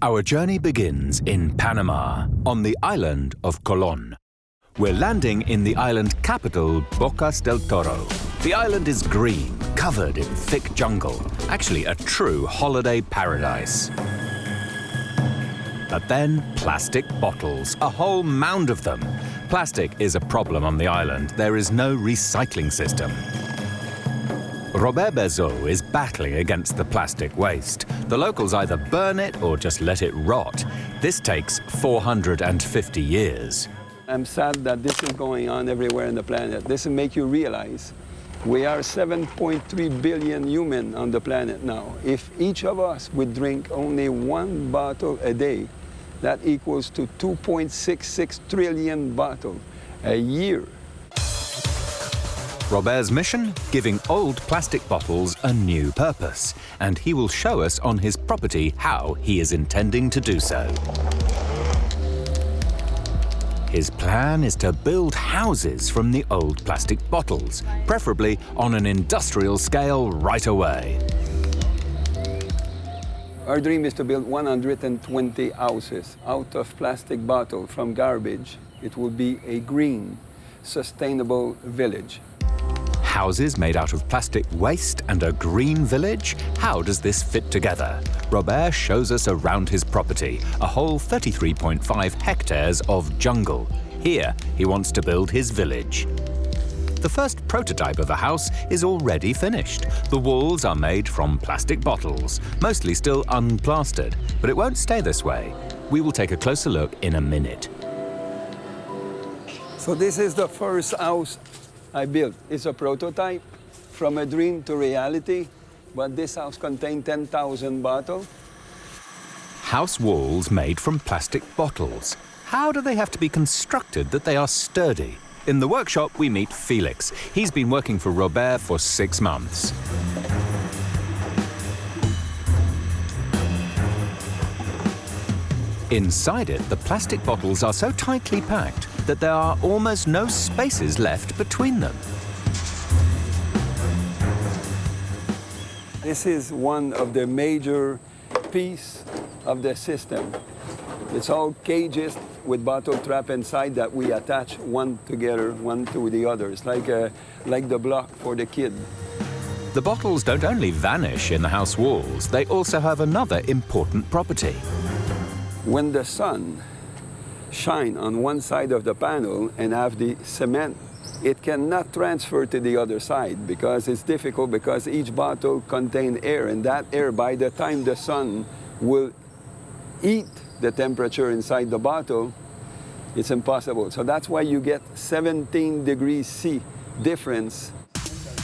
Our journey begins in Panama, on the island of Colón. We're landing in the island capital, Bocas del Toro. The island is green, covered in thick jungle, actually a true holiday paradise. But then plastic bottles, a whole mound of them. Plastic is a problem on the island. There is no recycling system. Robert Bezeau is battling against the plastic waste. The locals either burn it or just let it rot. This takes 450 years. I'm sad that this is going on everywhere on the planet. This will make you realize we are 7.3 billion humans on the planet now. If each of us would drink only 1 bottle a day, that equals to 2.66 trillion bottles a year. Robert's mission? Giving old plastic bottles a new purpose. And he will show us on his property how he is intending to do so. His plan is to build houses from the old plastic bottles, preferably on an industrial scale right away. Our dream is to build 120 houses out of plastic bottle from garbage. It will be a green, sustainable village. Houses made out of plastic waste and a green village? How does this fit together? Robert shows us around his property, a whole 33.5 hectares of jungle. Here, he wants to build his village. The first prototype of a house is already finished. The walls are made from plastic bottles, mostly still unplastered, but it won't stay this way. We will take a closer look in a minute. So this is the first house I built. It's a prototype from a dream to reality, but this house contains 10,000 bottles. House walls made from plastic bottles. How do they have to be constructed that they are sturdy? In the workshop, we meet Felix. He's been working for Robert for 6 months. Inside it, the plastic bottles are so tightly packed that there are almost no spaces left between them. This is one of the major pieces of the system. It's all cages with bottle trap inside that we attach one together, one to the other. It's like the block for the kid. The bottles don't only vanish in the house walls, they also have another important property. When the sun shines on one side of the panel and have the cement, it cannot transfer to the other side because it's difficult because each bottle contains air, and that air, by the time the sun will heat the temperature inside the bottle, it's impossible. So that's why you get 17 degrees C difference.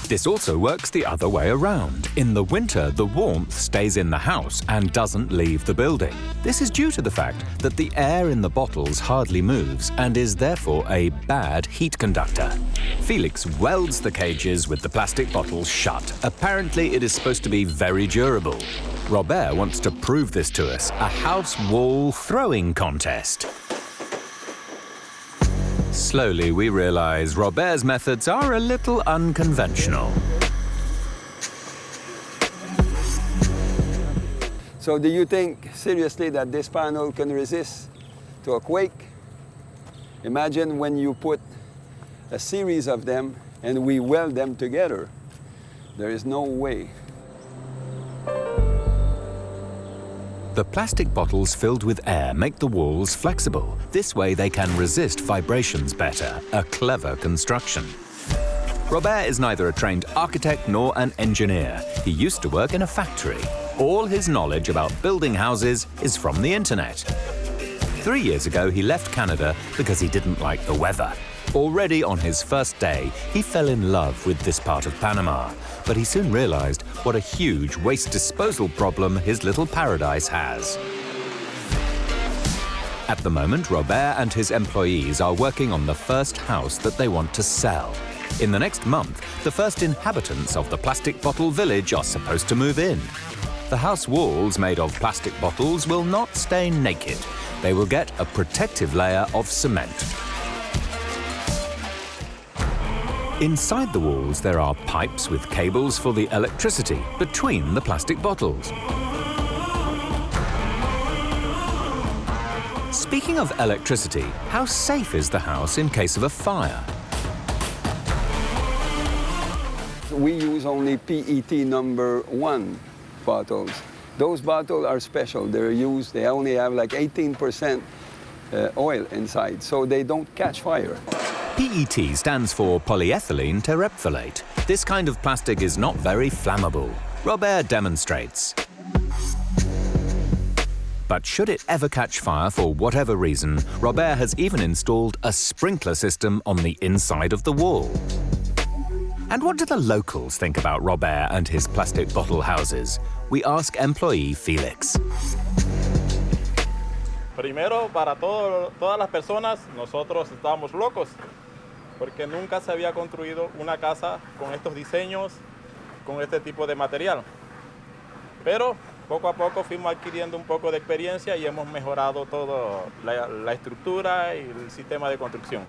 This also works the other way around. In the winter, the warmth stays in the house and doesn't leave the building. This is due to the fact that the air in the bottles hardly moves and is therefore a bad heat conductor. Felix welds the cages with the plastic bottles shut. Apparently, it is supposed to be very durable. Robert wants to prove this to us, a house wall throwing contest. Slowly, we realize Robert's methods are a little unconventional. So do you think seriously that this panel can resist to a quake? Imagine when you put a series of them and we weld them together. There is no way. The plastic bottles filled with air make the walls flexible. This way they can resist vibrations better, a clever construction. Robert is neither a trained architect nor an engineer. He used to work in a factory. All his knowledge about building houses is from the internet. 3 years ago, he left Canada because he didn't like the weather. Already on his first day, he fell in love with this part of Panama, but he soon realized what a huge waste disposal problem his little paradise has. At the moment, Robert and his employees are working on the first house that they want to sell. In the next month, the first inhabitants of the plastic bottle village are supposed to move in. The house walls made of plastic bottles will not stay naked. They will get a protective layer of cement. Inside the walls, there are pipes with cables for the electricity between the plastic bottles. Speaking of electricity, how safe is the house in case of a fire? We use only PET #1 bottles. Those bottles are special. They only have like 18% oil inside, so they don't catch fire. PET stands for polyethylene terephthalate. This kind of plastic is not very flammable. Robert demonstrates. But should it ever catch fire for whatever reason, Robert has even installed a sprinkler system on the inside of the wall. And what do the locals think about Robert and his plastic bottle houses? We ask employee Felix. Primero, para todas las personas, nosotros estábamos locos, porque nunca se había construido una casa con estos diseños, con este tipo de material. Pero poco a poco fuimos adquiriendo un poco de experiencia y hemos mejorado toda la estructura y el sistema de construcción.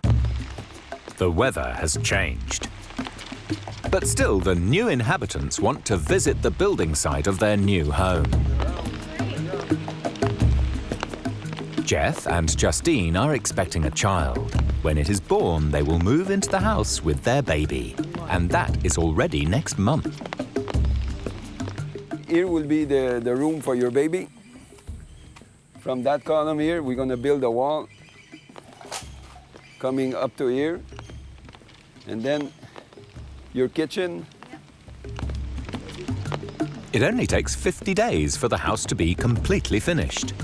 The weather has changed. But still, the new inhabitants want to visit the building site of their new home. Jeff and Justine are expecting a child. When it is born, they will move into the house with their baby. And that is already next month. Here will be the room for your baby. From that column here, we're going to build a wall coming up to here. And then your kitchen. It only takes 50 days for the house to be completely finished.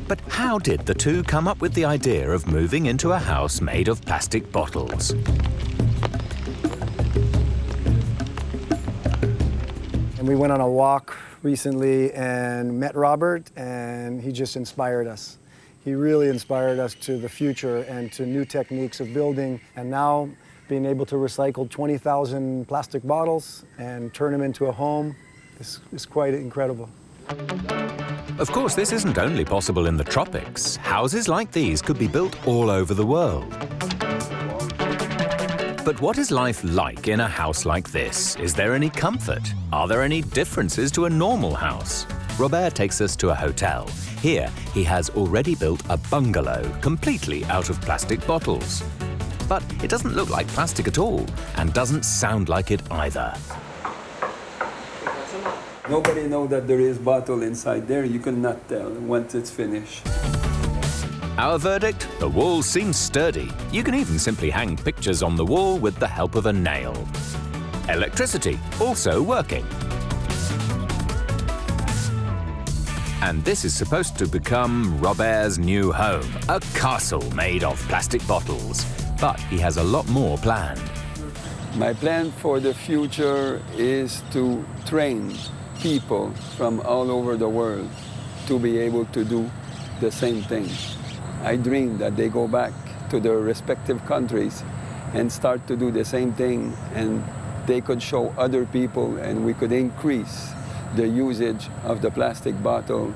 But how did the two come up with the idea of moving into a house made of plastic bottles? And we went on a walk recently and met Robert, and he just inspired us. He really inspired us to the future and to new techniques of building. And now being able to recycle 20,000 plastic bottles and turn them into a home is quite incredible. Of course, this isn't only possible in the tropics. Houses like these could be built all over the world. But what is life like in a house like this? Is there any comfort? Are there any differences to a normal house? Robert takes us to a hotel. Here, he has already built a bungalow completely out of plastic bottles. But it doesn't look like plastic at all, and doesn't sound like it either. Nobody knows that there is bottle inside there. You cannot tell once it's finished. Our verdict? The walls seem sturdy. You can even simply hang pictures on the wall with the help of a nail. Electricity also working. And this is supposed to become Robert's new home, a castle made of plastic bottles. But he has a lot more planned. My plan for the future is to train people from all over the world to be able to do the same thing. I dream that they go back to their respective countries and start to do the same thing, and they could show other people, and we could increase the usage of the plastic bottle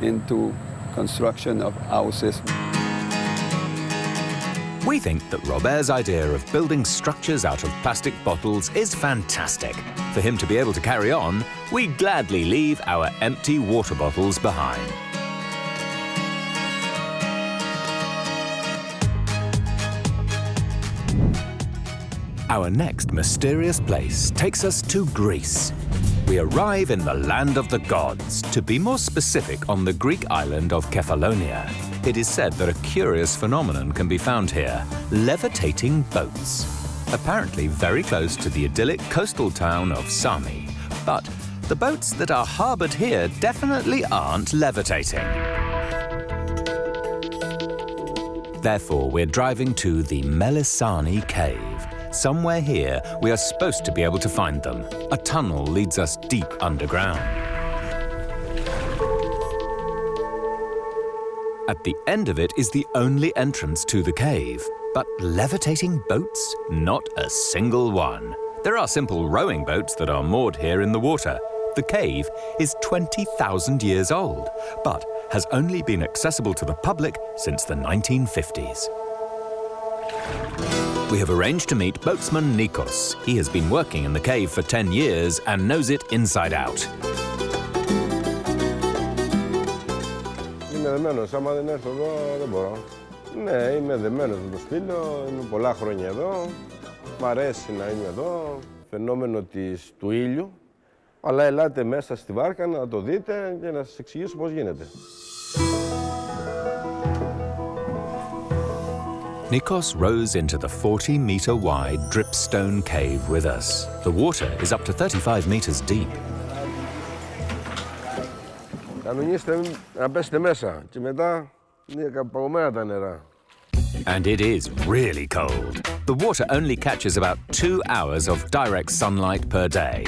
into construction of houses. We think that Robert's idea of building structures out of plastic bottles is fantastic. For him to be able to carry on, we gladly leave our empty water bottles behind. Our next mysterious place takes us to Greece. We arrive in the land of the gods, to be more specific on the Greek island of Kefalonia. It is said that a curious phenomenon can be found here, levitating boats. Apparently very close to the idyllic coastal town of Sami. But the boats that are harboured here definitely aren't levitating. Therefore, we're driving to the Melisani cave. Somewhere here, we are supposed to be able to find them. A tunnel leads us deep underground. At the end of it is the only entrance to the cave. But levitating boats? Not a single one. There are simple rowing boats that are moored here in the water. The cave is 20,000 years old, but has only been accessible to the public since the 1950s. We have arranged to meet boatsman Nikos. He has been working in the cave for 10 years and knows it inside out. Είμαι είμαι δεμένος. Άμα δεν έρθω εδώ, δεν μπορώ. Ναι, είμαι δεμένος με το σπήλαιο. Είμαι πολλά χρόνια εδώ. Μ' αρέσει να είμαι εδώ. Φαινόμενο του ήλιου. Αλλά ελάτε μέσα στη βάρκα να το δείτε και να σας εξηγήσω πώς γίνεται. Nikos rows into the 40-meter-wide dripstone cave with us. The water is up to 35 meters deep. Κανονίστε να πέσετε μέσα και μετά είναι παγωμένα τα νερά. And it is really cold. The water only catches about 2 hours of direct sunlight per day.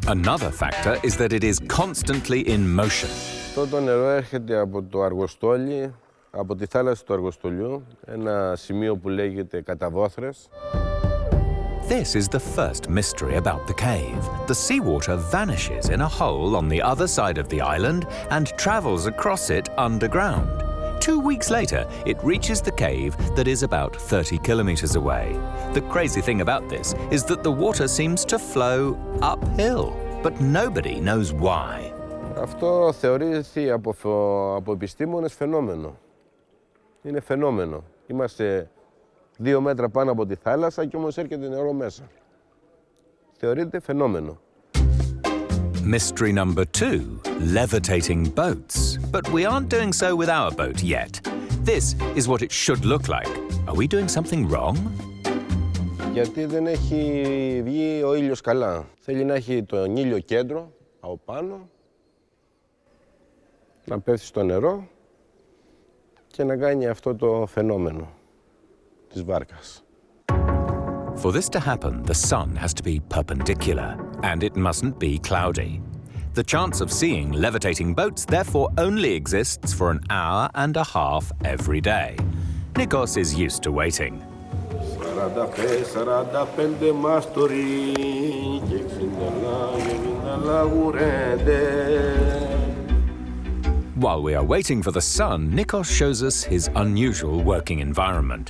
Another factor is that it is constantly in motion. Αυτό το νερό έρχεται από το αργοστόλι, από τη θάλασσα του Αργοστολιού, ένα σημείο που λέγεται Καταβόθρες. This is the first mystery about the cave. The seawater vanishes in a hole on the other side of the island and travels across it underground. 2 weeks later, it reaches the cave that is about 30 kilometers away. The crazy thing about this is that the water seems to flow uphill, but nobody knows why. Αυτό θεωρείται από επιστήμονες φαινόμενο. Είναι φαινόμενο. Είμαστε 2 μέτρα πάνω από τη θάλασσα και όμως έρχεται νερό μέσα. Θεωρείται φαινόμενο. Mystery number 2, levitating boats. But we aren't doing so with our boat yet. This is what it should look like. Are we doing something wrong? Γιατί δεν έχει βγει ο ήλιος καλά. Θέλει να έχει τον ήλιο κέντρο, από πάνω, να πέφτει στο νερό και να κάνει αυτό το φαινόμενο της βάρκας. For this to happen, the sun has to be perpendicular, and it mustn't be cloudy. The chance of seeing levitating boats therefore only exists for an hour and a half every day. Nikos is used to waiting. 45 μάστοροι και 60 λαγουρέντες. While we are waiting for the sun, Nikos shows us his unusual working environment.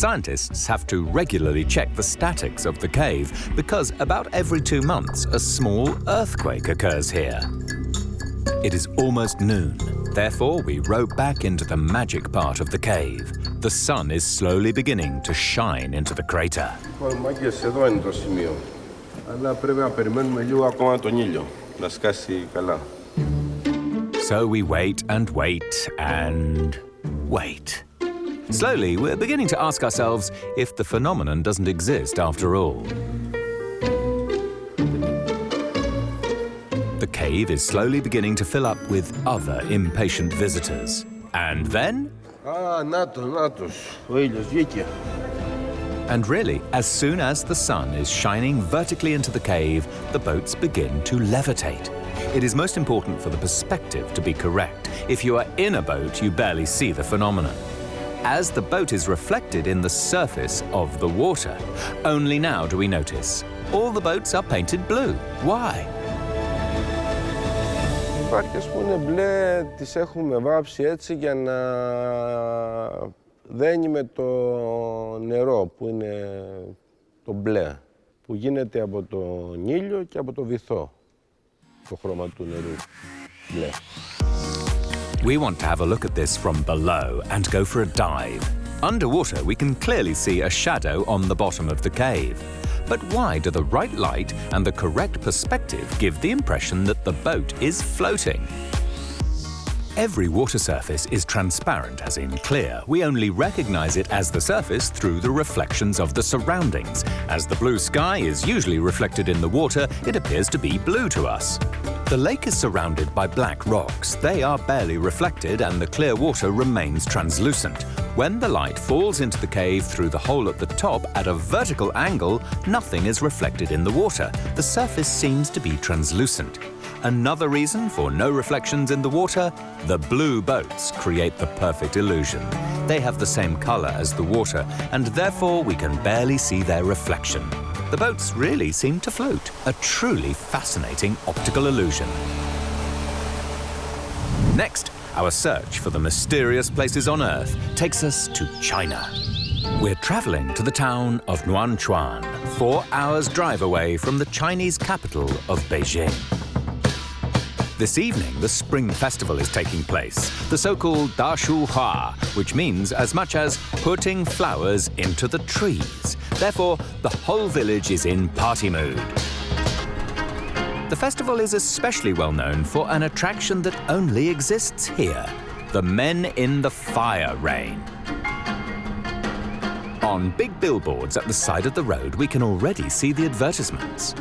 Scientists have to regularly check the statics of the cave because about every 2 months a small earthquake occurs here. It is almost noon. Therefore, we row back into the magic part of the cave. The sun is slowly beginning to shine into the crater. Μάγκες, εδώ είναι το σημείο. Αλλά πρέπει να περιμένουμε λίγο ακόμα τον ήλιο, να σκάσει καλά. So we wait and wait and wait. Slowly, we're beginning to ask ourselves if the phenomenon doesn't exist after all. The cave is slowly beginning to fill up with other impatient visitors. And then... νάτος, ο ήλιος βγήκε. And really, as soon as the sun is shining vertically into the cave, the boats begin to levitate. It is most important for the perspective to be correct. If you are in a boat, you barely see the phenomenon. As the boat is reflected in the surface of the water, only now do we notice all the boats are painted blue. Why? Οι βάρκες που είναι μπλε τις έχουμε βάψει έτσι για να δένει με το νερό που είναι το μπλε, που γίνεται από τον ήλιο και από το βυθό, το χρώμα του νερού μπλε. We want to have a look at this from below and go for a dive. Underwater, we can clearly see a shadow on the bottom of the cave. But why do the right light and the correct perspective give the impression that the boat is floating? Every water surface is transparent, as in clear. We only recognize it as the surface through the reflections of the surroundings. As the blue sky is usually reflected in the water, it appears to be blue to us. The lake is surrounded by black rocks. They are barely reflected and the clear water remains translucent. When the light falls into the cave through the hole at the top at a vertical angle, nothing is reflected in the water. The surface seems to be translucent. Another reason for no reflections in the water, the blue boats create the perfect illusion. They have the same color as the water, and therefore we can barely see their reflection. The boats really seem to float, a truly fascinating optical illusion. Next, our search for the mysterious places on Earth takes us to China. We're traveling to the town of Nuanchuan, 4 hours drive away from the Chinese capital of Beijing. This evening, the Spring Festival is taking place, the so-called Da Shu Hua, which means as much as putting flowers into the trees. Therefore, the whole village is in party mood. The festival is especially well known for an attraction that only exists here, the men in the fire rain. On big billboards at the side of the road, we can already see the advertisements.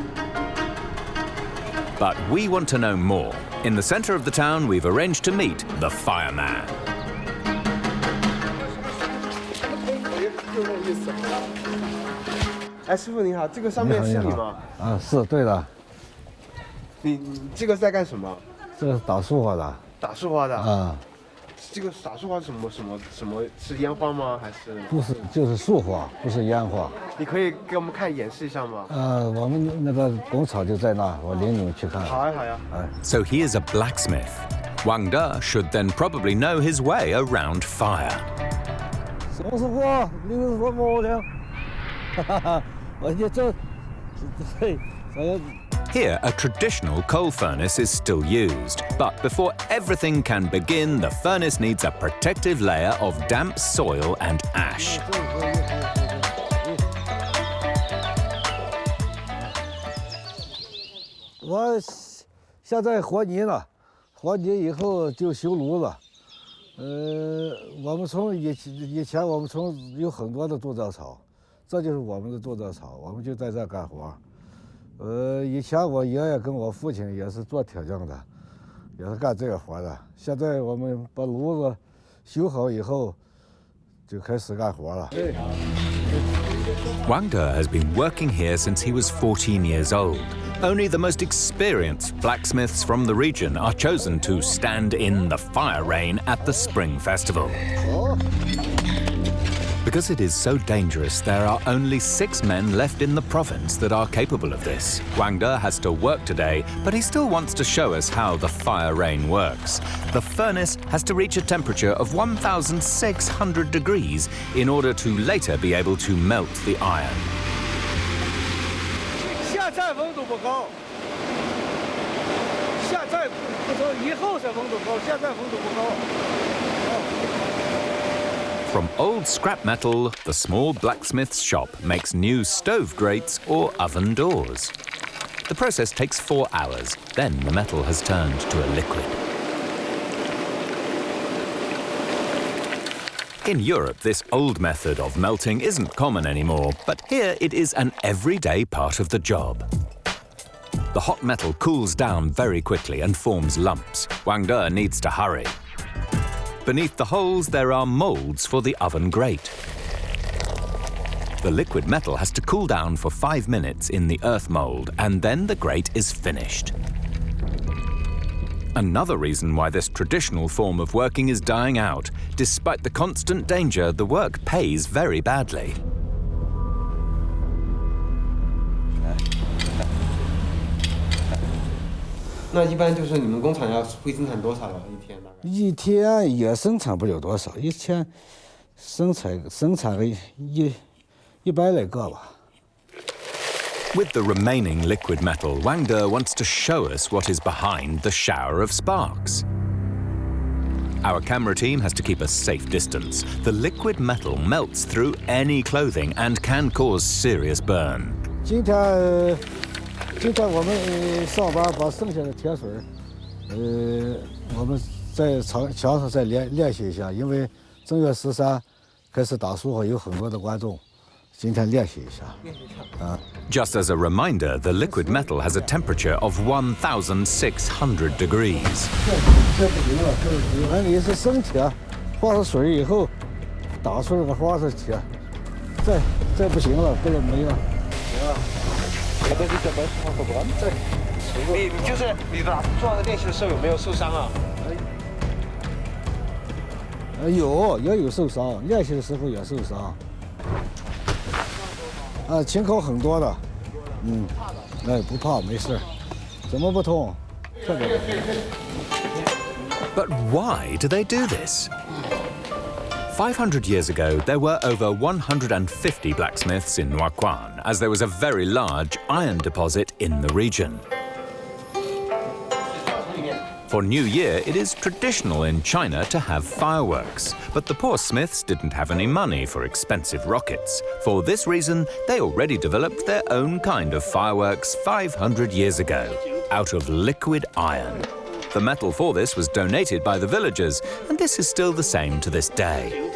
But we want to know more. In the center of the town, we've arranged to meet the fireman. 哎，师傅你好，这个上面是你吗？啊，是对的，你这个在干什么？这是打树花的。打树花的。啊，这个打树花什么是烟花吗？还是？不是，就是树花，不是烟花。你可以给我们看演示一下吗？我们那个工厂就在那，我领你们去看。好呀，好呀。So he is a blacksmith. Wang De should then probably know his way around fire. 什么是花？你是什么的？哈哈，我这 Here, a traditional coal furnace is still used. But before everything can begin, the furnace needs a protective layer of damp soil and ash. 我现在和泥了，和泥以后就修炉子。我们从以前我们从有很多的铸造厂，这就是我们的铸造厂，我们就在这干活。以前我爷爷跟我父亲也是做铁匠的，也是干这个活的。现在我们把炉子修好以后，就开始干活了。Wang De has been working here since he was 14 years old. Only the most experienced blacksmiths from the region are chosen to stand in the fire rain at the Spring Festival. Because it is so dangerous, there are only 6 men left in the province that are capable of this. Wang De has to work today, but he still wants to show us how the fire rain works. The furnace has to reach a temperature of 1,600 degrees in order to later be able to melt the iron. 现在温度不高，现在不高，以后是温度高，现在温度不高。 From old scrap metal, the small blacksmith's shop makes new stove grates or oven doors. The process takes 4 hours, then the metal has turned to a liquid. In Europe, this old method of melting isn't common anymore, but here it is an everyday part of the job. The hot metal cools down very quickly and forms lumps. Wang De needs to hurry. Beneath the holes, there are molds for the oven grate. The liquid metal has to cool down for 5 minutes in the earth mold, and then the grate is finished. Another reason why this traditional form of working is dying out. Despite the constant danger, the work pays very badly. 那一般就是你们工厂会生产多少了？一天大概？一天也生产不了多少，一天生产个100来个吧。 With the remaining liquid metal, Wang De wants to show us what is behind the shower of sparks. Our camera team has to keep a safe distance. The liquid metal melts through any clothing and can cause serious burn. 今天我们上班把剩下的铁水，我们在墙上再练习一下，因为正月13开始打树花，有很多的观众。 Just as a reminder, the liquid metal has a temperature of 1,600 degrees. 原理是生铁，化了水以后，打出来的花是铁，再不行了，不能没了。你就是你做练习的时候有没有受伤啊？也有受伤，练习的时候也受伤。 情口很多的，不怕，没事，怎么不痛？特别。But why do they do this? 500 years ago, there were over 150 blacksmiths in Huaquan, as there was a very large iron deposit in the region. For New Year, it is traditional in China to have fireworks. But the poor Smiths didn't have any money for expensive rockets. For this reason, they already developed their own kind of fireworks 500 years ago, out of liquid iron. The metal for this was donated by the villagers, and this is still the same to this day.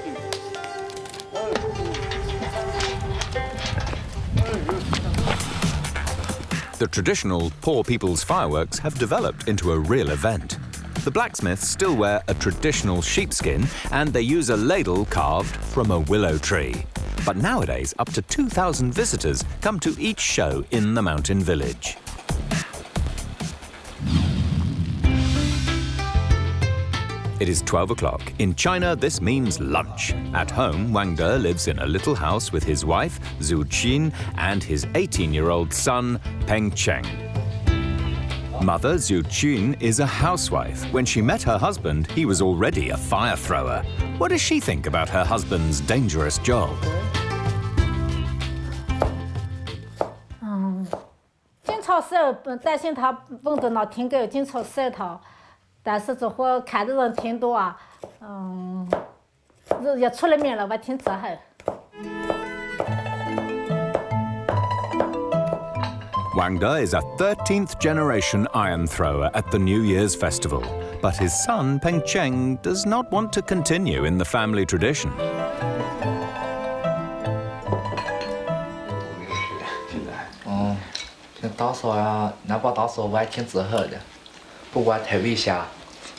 The traditional poor people's fireworks have developed into a real event. The blacksmiths still wear a traditional sheepskin and they use a ladle carved from a willow tree. But nowadays, up to 2,000 visitors come to each show in the mountain village. It is 12 o'clock. In China, this means lunch. At home, Wang De lives in a little house with his wife, Zhu Qin, and his 18-year-old son, Peng Cheng. Mother Zhu Qin is a housewife. When she met her husband, he was already a fire thrower. What does she think about her husband's dangerous job? 经常是担心他蹦到那天个，经常晒他。 但是这会看的人挺多啊，也出了名了，我挺自豪。Wang De is a 13th generation iron thrower at the New Year's festival, but his son Peng Cheng does not want to continue in the family tradition. 打扫呀，那把打扫我还挺自豪的，不管太危险，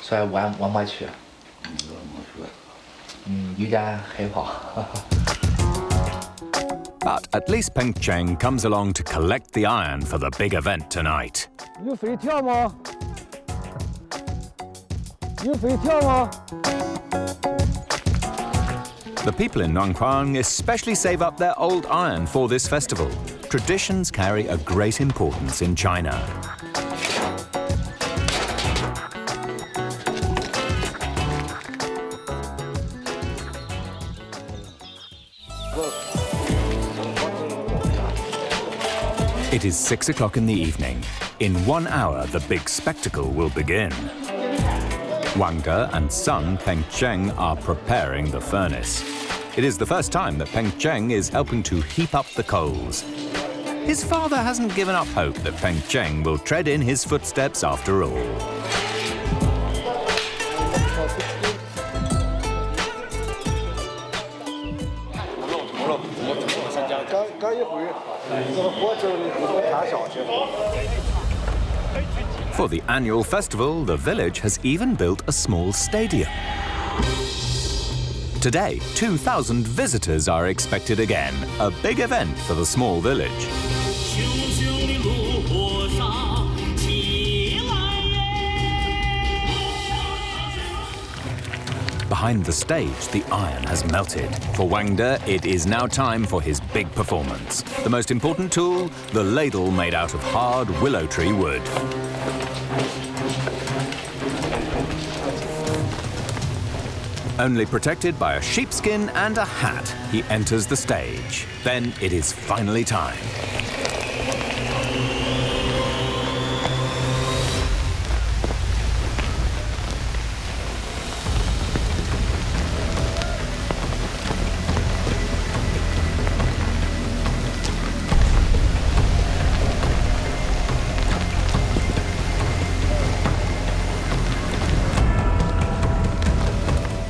所以我没去。有点害怕。But at least Peng Cheng comes along to collect the iron for the big event tonight. 有飞跳吗？有飞跳吗？ The people in Nonghuang especially save up their old iron for this festival. Traditions carry a great importance in China. It is 6 o'clock in the evening. In 1 hour, the big spectacle will begin. Wang De and son Peng Cheng are preparing the furnace. It is the first time that Peng Cheng is helping to heap up the coals. His father hasn't given up hope that Peng Cheng will tread in his footsteps after all. For the annual festival, the village has even built a small stadium. Today, 2,000 visitors are expected again, a big event for the small village. Behind the stage, the iron has melted. For Wang De, it is now time for his big performance. The most important tool, the ladle made out of hard willow tree wood. Only protected by a sheepskin and a hat, he enters the stage. Then it is finally time.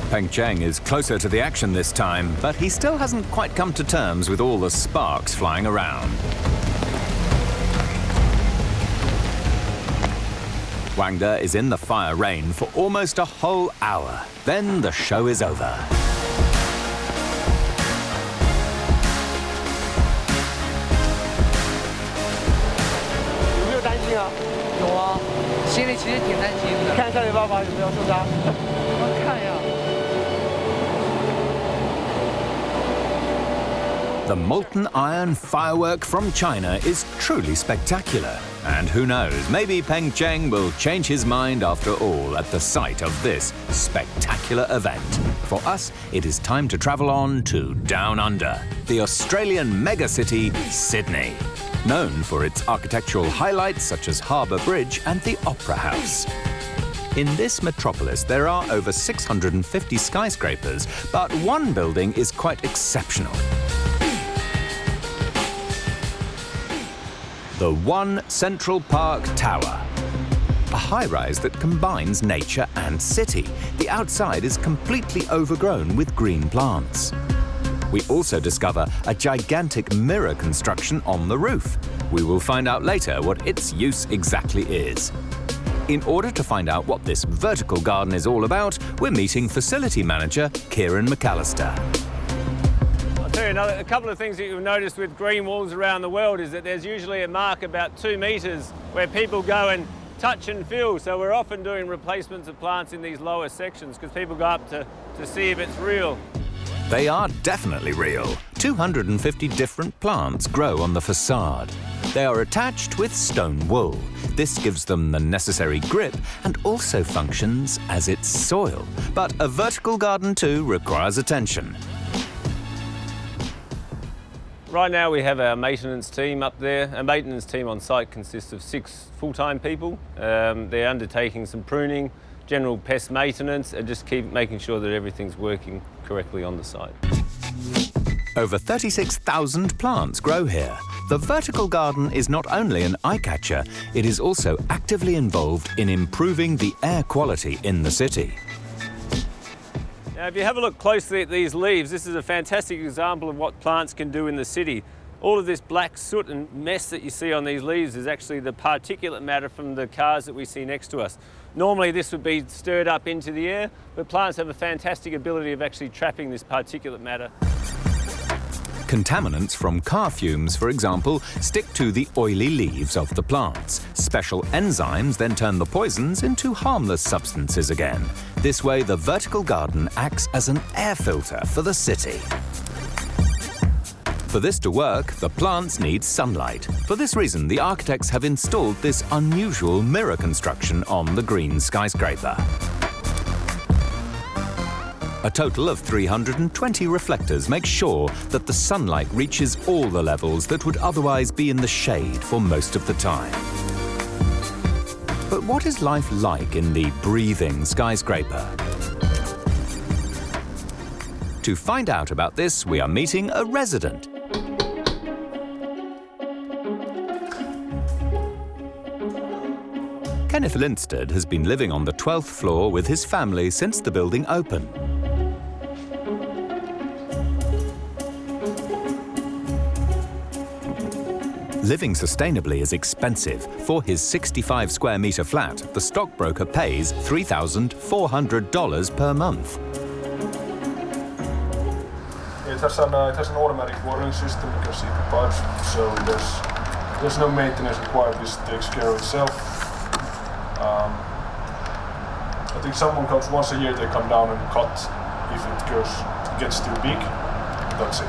Peng Cheng is closer to the action this time, but he still hasn't quite come to terms with all the sparks flying around. Wang De is in the fire rain for almost a whole hour. Then the show is over. 有没有担心啊？有啊，心里其实挺担心的。看一下你爸爸有没有受伤？我看呀。 The molten iron firework from China is truly spectacular. And who knows, maybe Peng Cheng will change his mind after all at the sight of this spectacular event. For us, it is time to travel on to Down Under, the Australian megacity, Sydney. Known for its architectural highlights such as Harbour Bridge and the Opera House. In this metropolis, there are over 650 skyscrapers, but one building is quite exceptional. The One Central Park Tower. A high-rise that combines nature and city. The outside is completely overgrown with green plants. We also discover a gigantic mirror construction on the roof. We will find out later what its use exactly is. In order to find out what this vertical garden is all about, we're meeting facility manager Kieran McAllister. I'll tell you a couple of things that you'll notice with green walls around the world is that there's usually a mark about 2 metres where people go and touch and feel. So we're often doing replacements of plants in these lower sections because people go up to see if it's real. They are definitely real. 250 different plants grow on the facade. They are attached with stone wool. This gives them the necessary grip and also functions as its soil. But a vertical garden too requires attention. Right now we have our maintenance team up there. Our maintenance team on site consists of 6 full-time people. They're undertaking some pruning, general pest maintenance, and just keep making sure that everything's working correctly on the site. Over 36,000 plants grow here. The vertical garden is not only an eye-catcher, it is also actively involved in improving the air quality in the city. Now, if you have a look closely at these leaves, this is a fantastic example of what plants can do in the city. All of this black soot and mess that you see on these leaves is actually the particulate matter from the cars that we see next to us. Normally this would be stirred up into the air, but plants have a fantastic ability of actually trapping this particulate matter. Contaminants from car fumes, for example, stick to the oily leaves of the plants. Special enzymes then turn the poisons into harmless substances again. This way, the vertical garden acts as an air filter for the city. For this to work, the plants need sunlight. For this reason, the architects have installed this unusual mirror construction on the green skyscraper. A total of 320 reflectors make sure that the sunlight reaches all the levels that would otherwise be in the shade for most of the time. But what is life like in the breathing skyscraper? To find out about this, we are meeting a resident. Kenneth Lindstedt has been living on the 12th floor with his family since the building opened. Living sustainably is expensive. For his 65 square meter flat, the stockbroker pays $3,400 per month. It has an automatic watering system, you can see the pipes, so there's no maintenance required, this takes care of itself. I think someone comes once a year, they come down and cut if it gets too big, that's it.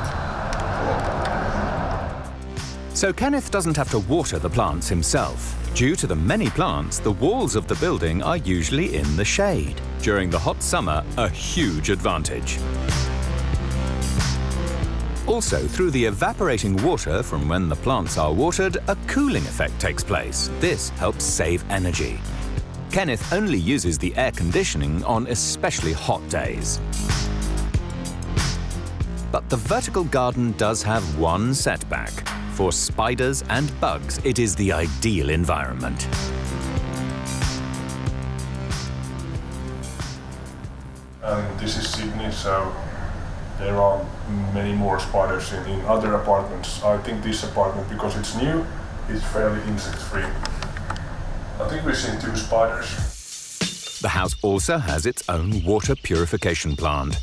So Kenneth doesn't have to water the plants himself. Due to the many plants, the walls of the building are usually in the shade. During the hot summer, a huge advantage. Also, through the evaporating water from when the plants are watered, a cooling effect takes place. This helps save energy. Kenneth only uses the air conditioning on especially hot days. But the vertical garden does have one setback. For spiders and bugs, it is the ideal environment. This is Sydney, so there are many more spiders in other apartments. I think this apartment, because it's new, is fairly insect-free. I think we've seen 2 spiders. The house also has its own water purification plant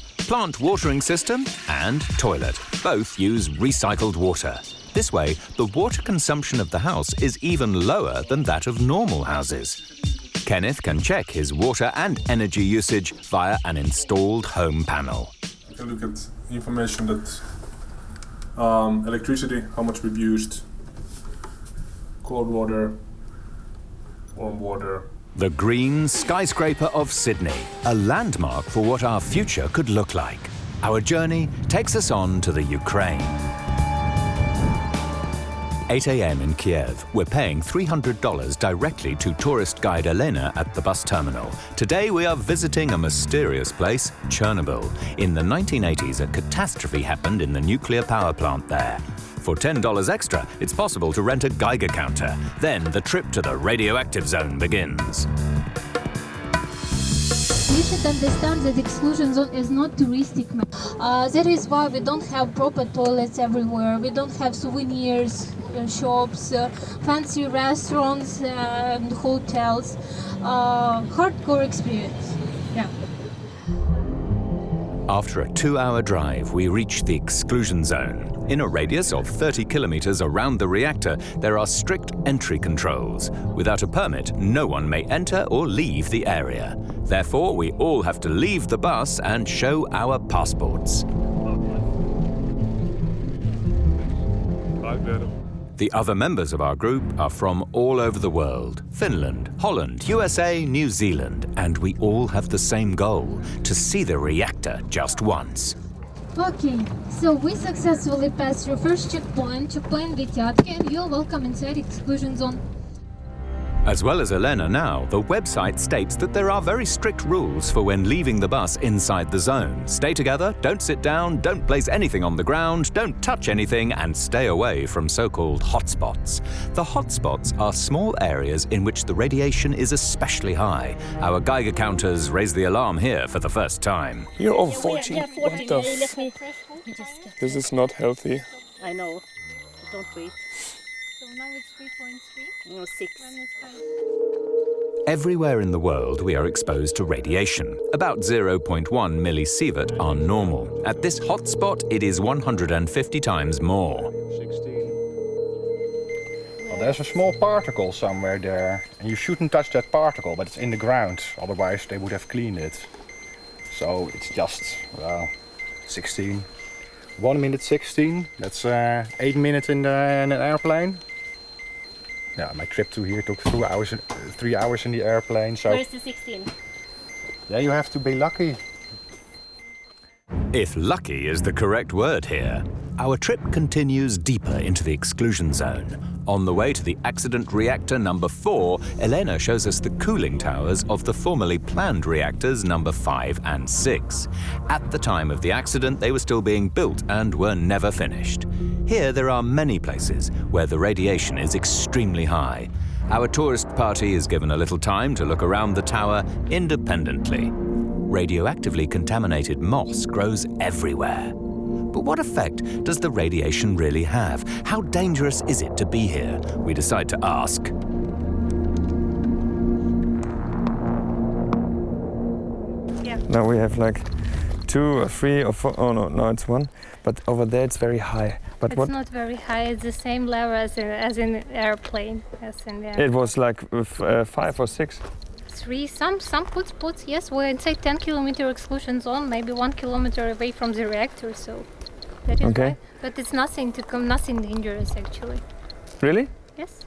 watering system and toilet. Both use recycled water. This way, the water consumption of the house is even lower than that of normal houses. Kenneth can check his water and energy usage via an installed home panel. You can look at information that electricity, how much we've used, cold water, warm water. The green skyscraper of Sydney, a landmark for what our future could look like. Our journey takes us on to the Ukraine. 8 a.m. in Kiev. We're paying $300 directly to tourist guide Elena at the bus terminal. Today we are visiting a mysterious place, Chernobyl. In the 1980s, a catastrophe happened in the nuclear power plant there. For $10 extra, it's possible to rent a Geiger counter. Then the trip to the radioactive zone begins. We should understand that exclusion zone is not touristic. That is why we don't have proper toilets everywhere. We don't have souvenirs, shops, fancy restaurants, and hotels. Hardcore experience. Yeah. After a 2-hour drive, we reach the exclusion zone. In a radius of 30 kilometers around the reactor, there are strict entry controls. Without a permit, no one may enter or leave the area. Therefore, we all have to leave the bus and show our passports. The other members of our group are from all over the world: Finland, Holland, USA, New Zealand, and we all have the same goal: to see the reactor just once. Okay, so we successfully passed through first checkpoint Vityatki, and you're welcome inside exclusion zone. As well as Elena now, the website states that there are very strict rules for when leaving the bus inside the zone. Stay together, don't sit down, don't place anything on the ground, don't touch anything, and stay away from so-called hotspots. The hotspots are small areas in which the radiation is especially high. Our Geiger counters raise the alarm here for the first time. You're over 40. What the This is not healthy. I know. Don't breathe. So now it's 3.3? No, 6. Everywhere in the world we are exposed to radiation. About 0.1 millisievert are normal. At this hotspot, it is 150 times more. 16. Well, there's a small particle somewhere there, and you shouldn't touch that particle, but it's in the ground. Otherwise, they would have cleaned it. So it's just, well, 16. 1 minute 16. That's 8 minutes in an airplane. Yeah, my trip to here took 3 hours in the airplane. So Where's the 16? yeah, you have to be lucky. If lucky is the correct word here. Our trip continues deeper into the exclusion zone. On the way to the accident reactor number 4, Elena shows us the cooling towers of the formerly planned reactors number 5 and 6. At the time of the accident, they were still being built and were never finished. Here there are many places where the radiation is extremely high. Our tourist party is given a little time to look around the tower independently. Radioactively contaminated moss grows everywhere. But what effect does the radiation really have? How dangerous is it to be here? We decide to ask. Yeah. Now we have like 2 or 3 or 4, oh no, it's 1. But over there it's very high. But It's not very high, it's the same level as in airplane. It was like 5 or 6. 3, some puts, yes, we're inside 10-kilometer exclusion zone, maybe 1 kilometer away from the reactor, so that is okay. Why. But it's nothing dangerous actually. Really? Yes.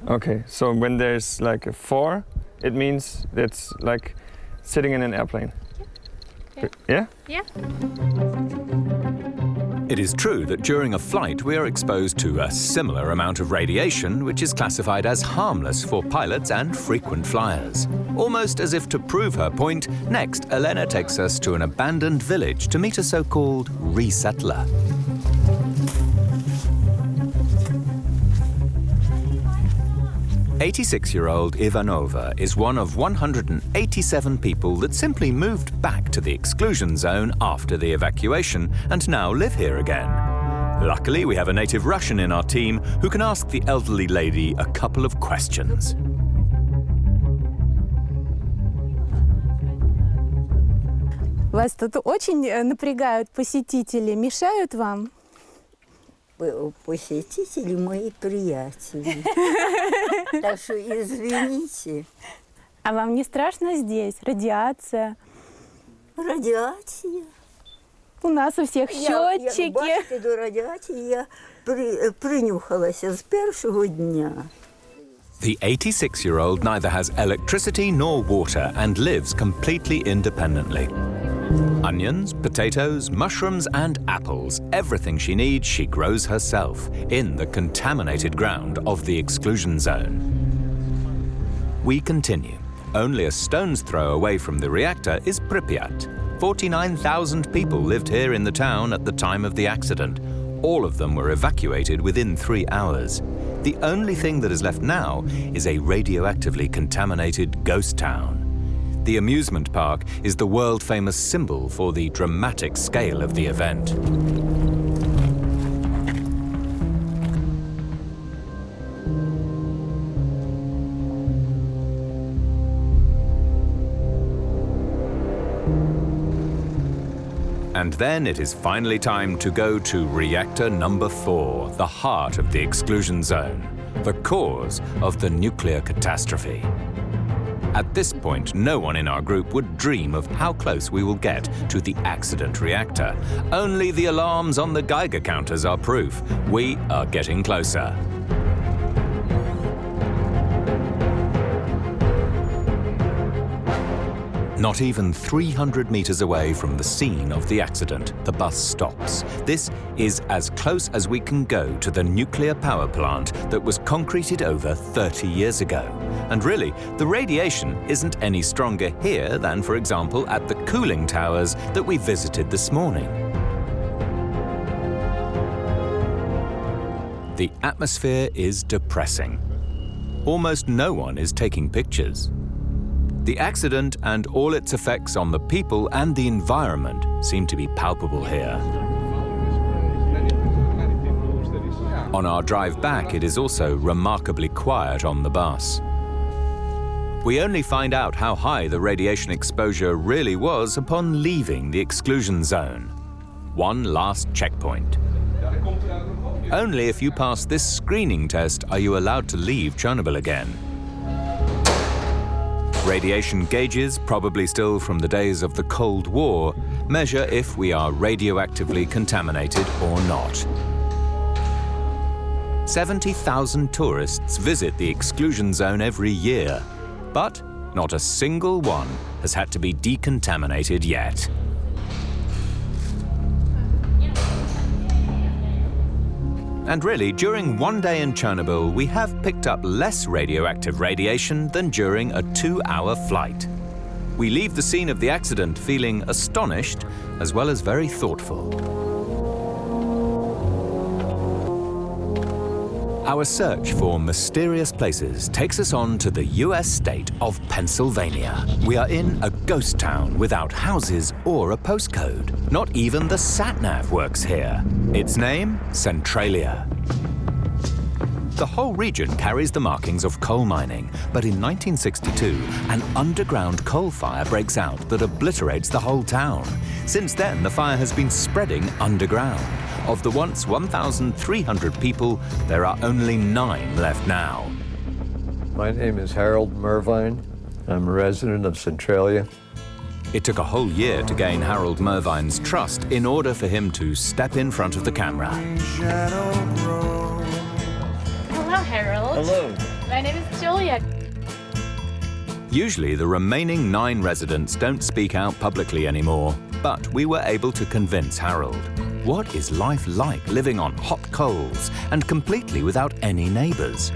Okay, so when there's like a 4, it means it's like sitting in an airplane. Yeah? Yeah? It is true that during a flight we are exposed to a similar amount of radiation, which is classified as harmless for pilots and frequent flyers. Almost as if to prove her point, next Elena takes us to an abandoned village to meet a so-called resettler. "86-year-old Ivanova is one of 187 people that simply moved back to the exclusion zone after the evacuation and now live here again. Luckily, we have a native Russian in our team who can ask the elderly lady a couple of questions. Вас тут очень напрягают посетители, мешают вам? Посетители мои приятели. Так что извините. А вам не страшно здесь? Радиация? Радиация. У нас у всех счетчики. Бачите, до радіації я принюхалася з першого дня. The 86-year-old neither has electricity nor water and lives completely independently. Onions, potatoes, mushrooms, and apples. Everything she needs, she grows herself in the contaminated ground of the exclusion zone. We continue. Only a stone's throw away from the reactor is Pripyat. 49,000 people lived here in the town at the time of the accident. All of them were evacuated within 3 hours. The only thing that is left now is a radioactively contaminated ghost town. The amusement park is the world-famous symbol for the dramatic scale of the event. And then it is finally time to go to reactor number 4, the heart of the exclusion zone, the cause of the nuclear catastrophe. At this point, no one in our group would dream of how close we will get to the accident reactor. Only the alarms on the Geiger counters are proof. We are getting closer. Not even 300 meters away from the scene of the accident, the bus stops. This is as close as we can go to the nuclear power plant that was concreted over 30 years ago. And really, the radiation isn't any stronger here than, for example, at the cooling towers that we visited this morning. The atmosphere is depressing. Almost no one is taking pictures. The accident and all its effects on the people and the environment seem to be palpable here. On our drive back, it is also remarkably quiet on the bus. We only find out how high the radiation exposure really was upon leaving the exclusion zone. One last checkpoint. Only if you pass this screening test are you allowed to leave Chernobyl again. Radiation gauges, probably still from the days of the Cold War, measure if we are radioactively contaminated or not. 70,000 tourists visit the exclusion zone every year, but not a single one has had to be decontaminated yet. And really, during one day in Chernobyl, we have picked up less radioactive radiation than during a 2-hour flight. We leave the scene of the accident feeling astonished as well as very thoughtful. Our search for mysterious places takes us on to the US state of Pennsylvania. We are in a ghost town without houses or a postcode. Not even the sat-nav works here. Its name, Centralia. The whole region carries the markings of coal mining, but in 1962, an underground coal fire breaks out that obliterates the whole town. Since then, the fire has been spreading underground. Of the once 1,300 people, there are only 9 left now. My name is Harold Mervine. I'm a resident of Centralia. It took a whole year to gain Harold Mervine's trust in order for him to step in front of the camera. Hello, Harold. Hello. My name is Julia. Usually, the remaining 9 residents don't speak out publicly anymore, but we were able to convince Harold. What is life like living on hot coals and completely without any neighbors?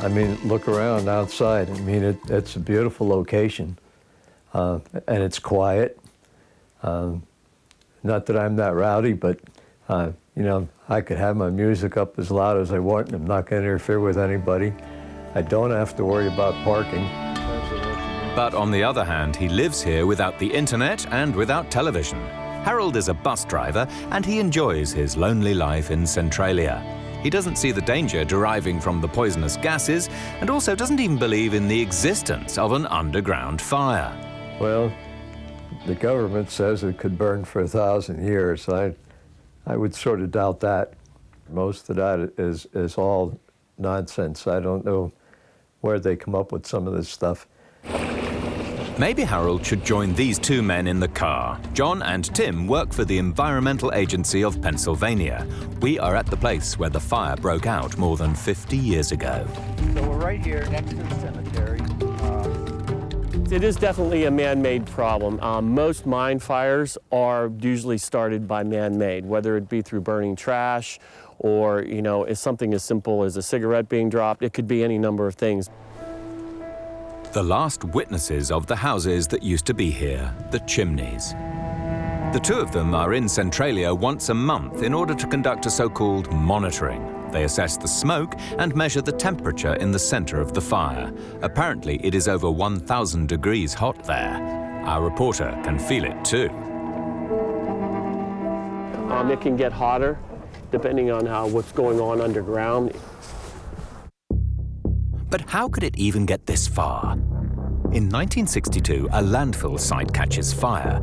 I mean, look around outside. I mean, it's a beautiful location, and it's quiet. Not that I'm that rowdy, but, you know, I could have my music up as loud as I want, and I'm not going to interfere with anybody. I don't have to worry about parking. But on the other hand, he lives here without the internet and without television. Harold is a bus driver, and he enjoys his lonely life in Centralia. He doesn't see the danger deriving from the poisonous gases, and also doesn't even believe in the existence of an underground fire. Well, the government says it could burn for 1,000 years. I would sort of doubt that. Most of that is all nonsense. I don't know where they come up with some of this stuff. Maybe Harold should join these two men in the car. John and Tim work for the Environmental Agency of Pennsylvania. We are at the place where the fire broke out more than 50 years ago. So we're right here next to the cemetery. It is definitely a man-made problem. Most mine fires are usually started by man-made, whether it be through burning trash or, it's something as simple as a cigarette being dropped. It could be any number of things. The last witnesses of the houses that used to be here, the chimneys. The two of them are in Centralia once a month in order to conduct a so-called monitoring. They assess the smoke and measure the temperature in the center of the fire. Apparently, it is over 1,000 degrees hot there. Our reporter can feel it too. It can get hotter depending on what's going on underground. But how could it even get this far? In 1962, a landfill site catches fire.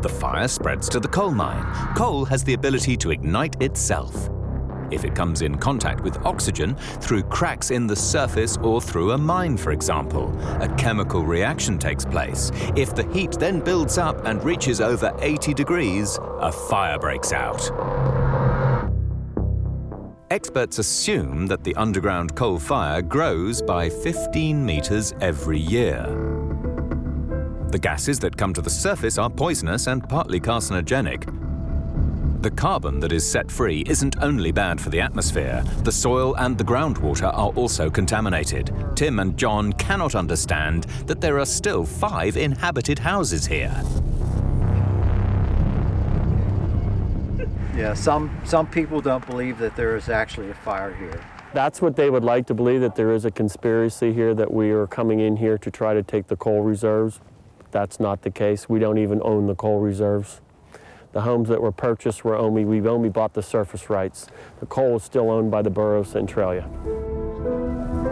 The fire spreads to the coal mine. Coal has the ability to ignite itself. If it comes in contact with oxygen through cracks in the surface or through a mine, for example, a chemical reaction takes place. If the heat then builds up and reaches over 80 degrees, a fire breaks out. Experts assume that the underground coal fire grows by 15 meters every year. The gases that come to the surface are poisonous and partly carcinogenic. The carbon that is set free isn't only bad for the atmosphere. The soil and the groundwater are also contaminated. Tim and John cannot understand that there are still 5 inhabited houses here. Yeah, some people don't believe that there is actually a fire here. That's what they would like to believe, that there is a conspiracy here, that we are coming in here to try to take the coal reserves. That's not the case. We don't even own the coal reserves. The homes that were purchased we've only bought the surface rights. The coal is still owned by the borough of Centralia.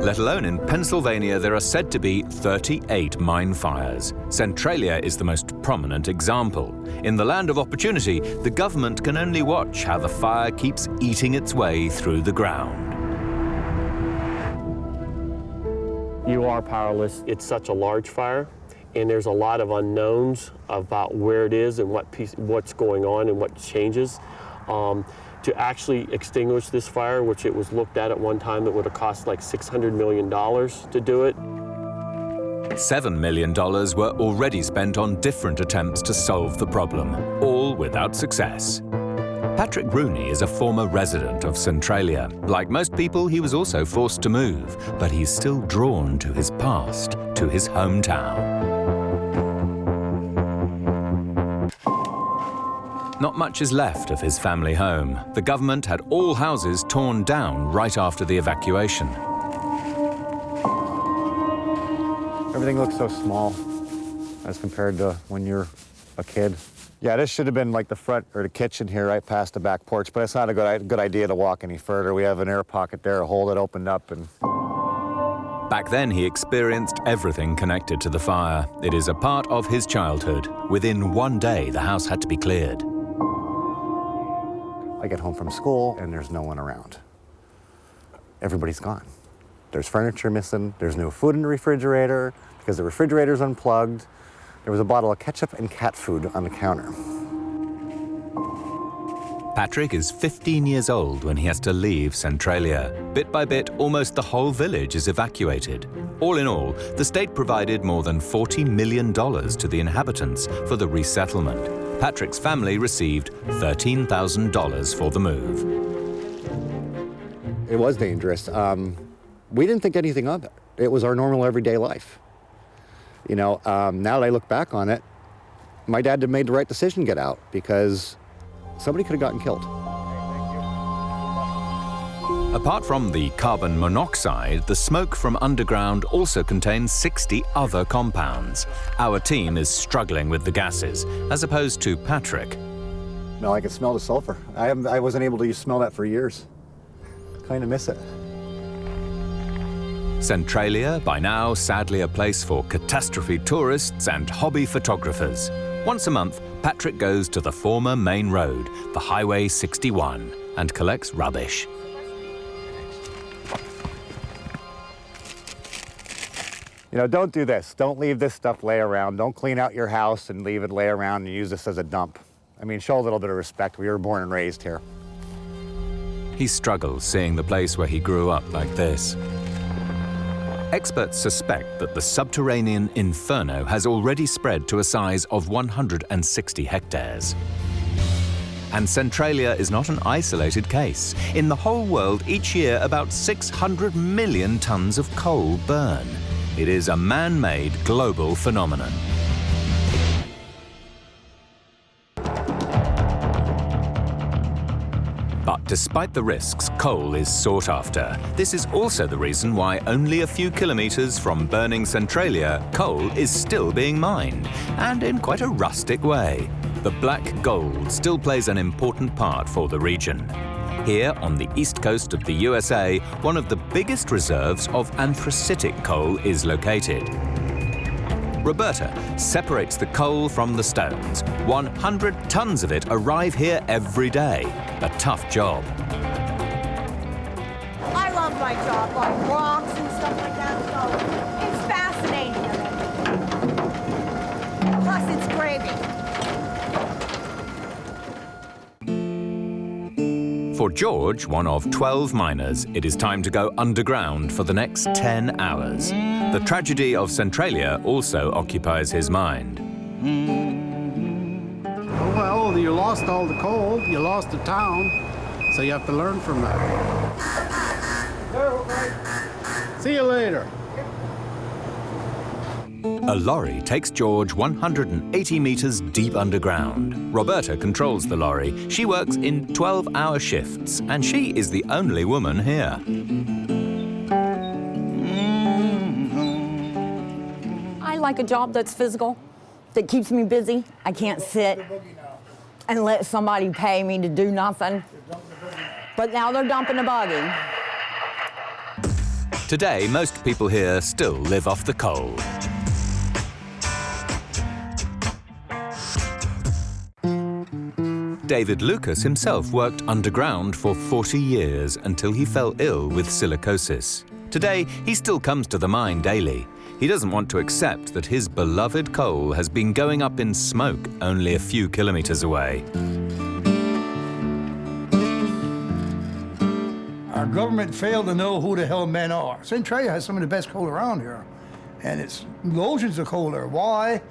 Let alone in Pennsylvania, there are said to be 38 mine fires. Centralia is the most prominent example. In the land of opportunity, the government can only watch how the fire keeps eating its way through the ground. You are powerless. It's such a large fire, and there's a lot of unknowns about where it is and what's going on and what changes. To actually extinguish this fire, which it was looked at one time, it would have cost like $600 million to do it. $7 million were already spent on different attempts to solve the problem, all without success. Patrick Rooney is a former resident of Centralia. Like most people, he was also forced to move, but he's still drawn to his past, to his hometown. Not much is left of his family home. The government had all houses torn down right after the evacuation. Everything looks so small as compared to when you're a kid. Yeah, this should have been like the front or the kitchen here right past the back porch, but it's not a good idea to walk any further. We have an air pocket there, a hole that opened up. And back then, he experienced everything connected to the fire. It is a part of his childhood. Within one day, the house had to be cleared. I get home from school and there's no one around. Everybody's gone. There's furniture missing. There's no food in the refrigerator because the refrigerator's unplugged. There was a bottle of ketchup and cat food on the counter. Patrick is 15 years old when he has to leave Centralia. Bit by bit, almost the whole village is evacuated. All in all, the state provided more than $40 million to the inhabitants for the resettlement. Patrick's family received $13,000 for the move. It was dangerous. We didn't think anything of it. It was our normal everyday life. You know, now that I look back on it, my dad had made the right decision to get out because somebody could have gotten killed. Apart from the carbon monoxide, the smoke from underground also contains 60 other compounds. Our team is struggling with the gases, as opposed to Patrick. No, I can smell the sulfur. I wasn't able to smell that for years. Kind of miss it. Centralia, by now sadly a place for catastrophe tourists and hobby photographers. Once a month, Patrick goes to the former main road, the Highway 61, and collects rubbish. You know, don't do this. Don't leave this stuff lay around. Don't clean out your house and leave it lay around and use this as a dump. I mean, show a little bit of respect. We were born and raised here. He struggles seeing the place where he grew up like this. Experts suspect that the subterranean inferno has already spread to a size of 160 hectares. And Centralia is not an isolated case. In the whole world, each year, about 600 million tons of coal burn. It is a man-made global phenomenon. But despite the risks, coal is sought after. This is also the reason why only a few kilometers from burning Centralia, coal is still being mined, and in quite a rustic way. The black gold still plays an important part for the region. Here, on the east coast of the USA, one of the biggest reserves of anthracitic coal is located. Roberta separates the coal from the stones. 100 tons of it arrive here every day. A tough job. I love my job, like rocks and stuff like that, so it's fascinating. Plus, it's gravy. For George, one of 12 miners, it is time to go underground for the next 10 hours. The tragedy of Centralia also occupies his mind. Well, you lost all the coal, you lost the town, so you have to learn from that. See you later. A lorry takes George 180 meters deep underground. Roberta controls the lorry. She works in 12-hour shifts, and she is the only woman here. I like a job that's physical, that keeps me busy. I can't sit and let somebody pay me to do nothing. But now they're dumping the buggy. Today, most people here still live off the coal. David Lucas himself worked underground for 40 years until he fell ill with silicosis. Today, he still comes to the mine daily. He doesn't want to accept that his beloved coal has been going up in smoke only a few kilometers away. Our government failed to know who the hell men are. Centralia has some of the best coal around here, and it's oceans of coal there. Why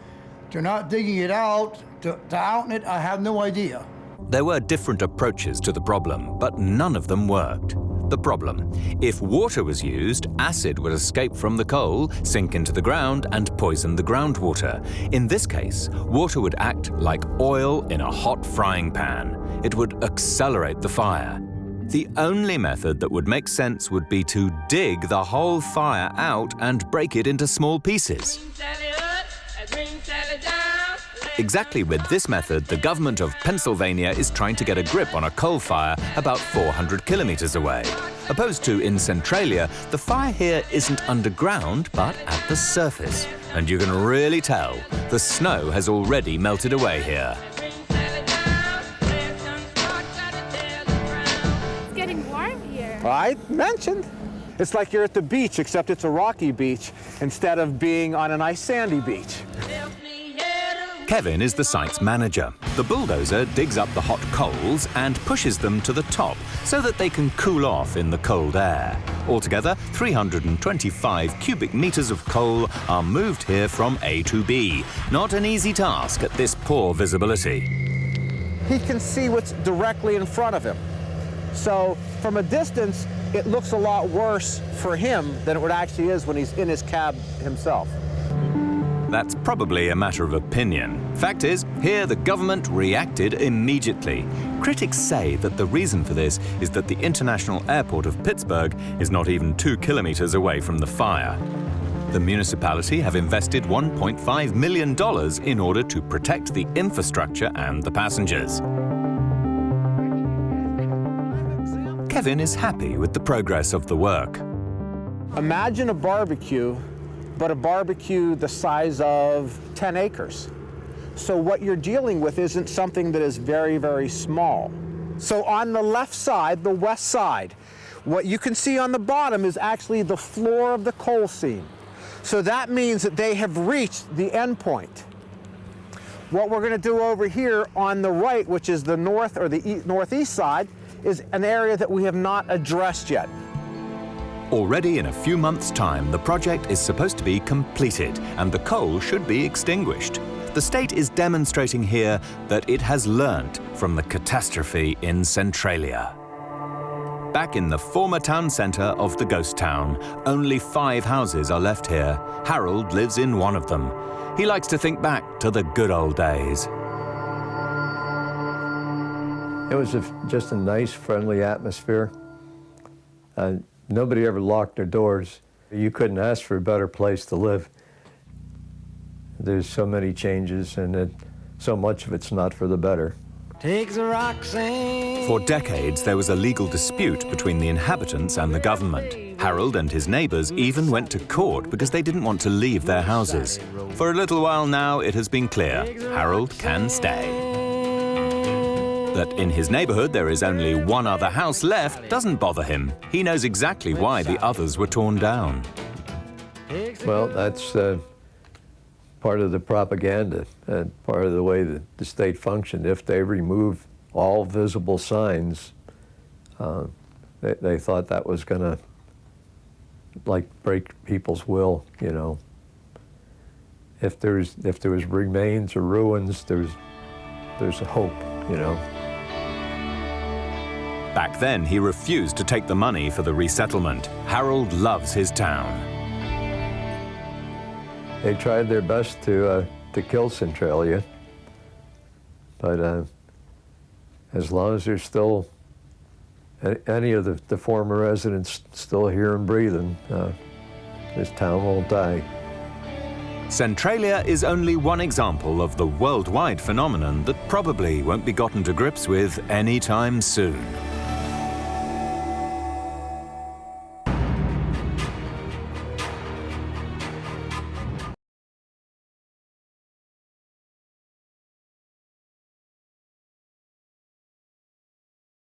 they're not digging it out to out it, I have no idea. There were different approaches to the problem, but none of them worked. The problem: if water was used, acid would escape from the coal, sink into the ground, and poison the groundwater. In this case, water would act like oil in a hot frying pan. It would accelerate the fire. The only method that would make sense would be to dig the whole fire out and break it into small pieces. Exactly with this method, the government of Pennsylvania is trying to get a grip on a coal fire about 400 kilometers away. Opposed to in Centralia, the fire here isn't underground, but at the surface. And you can really tell, the snow has already melted away here. It's getting warm here. I mentioned. It's like you're at the beach, except it's a rocky beach instead of being on a nice sandy beach. Kevin is the site's manager. The bulldozer digs up the hot coals and pushes them to the top so that they can cool off in the cold air. Altogether, 325 cubic meters of coal are moved here from A to B. Not an easy task at this poor visibility. He can see what's directly in front of him. So from a distance, it looks a lot worse for him than it actually is when he's in his cab himself. That's probably a matter of opinion. Fact is, here the government reacted immediately. Critics say that the reason for this is that the international airport of Pittsburgh is not even 2 kilometers away from the fire. The municipality have invested $1.5 million in order to protect the infrastructure and the passengers. Kevin is happy with the progress of the work. Imagine a barbecue, but a barbecue the size of 10 acres. So what you're dealing with isn't something that is very, very small. So on the left side, the west side, what you can see on the bottom is actually the floor of the coal seam. So that means that they have reached the end point. What we're going to do over here on the right, which is the north or the northeast side, is an area that we have not addressed yet. Already in a few months' time, the project is supposed to be completed and the coal should be extinguished. The state is demonstrating here that it has learnt from the catastrophe in Centralia. Back in the former town centre of the ghost town, only 5 houses are left here. Harold lives in one of them. He likes to think back to the good old days. It was just a nice, friendly atmosphere. Nobody ever locked their doors. You couldn't ask for a better place to live. There's so many changes, and so much of it's not for the better. For decades, there was a legal dispute between the inhabitants and the government. Harold and his neighbours even went to court because they didn't want to leave their houses. For a little while now, it has been clear Harold can stay. That in his neighbourhood there is only one other house left doesn't bother him. He knows exactly why the others were torn down. Well, that's part of the propaganda and part of the way that the state functioned. If they remove all visible signs, they thought that was going to break people's will, you know. If there was remains or ruins, there's a hope, you know. Back then, he refused to take the money for the resettlement. Harold loves his town. They tried their best to kill Centralia, but as long as there's still any of the former residents still here and breathing, this town won't die. Centralia is only one example of the worldwide phenomenon that probably won't be gotten to grips with anytime soon.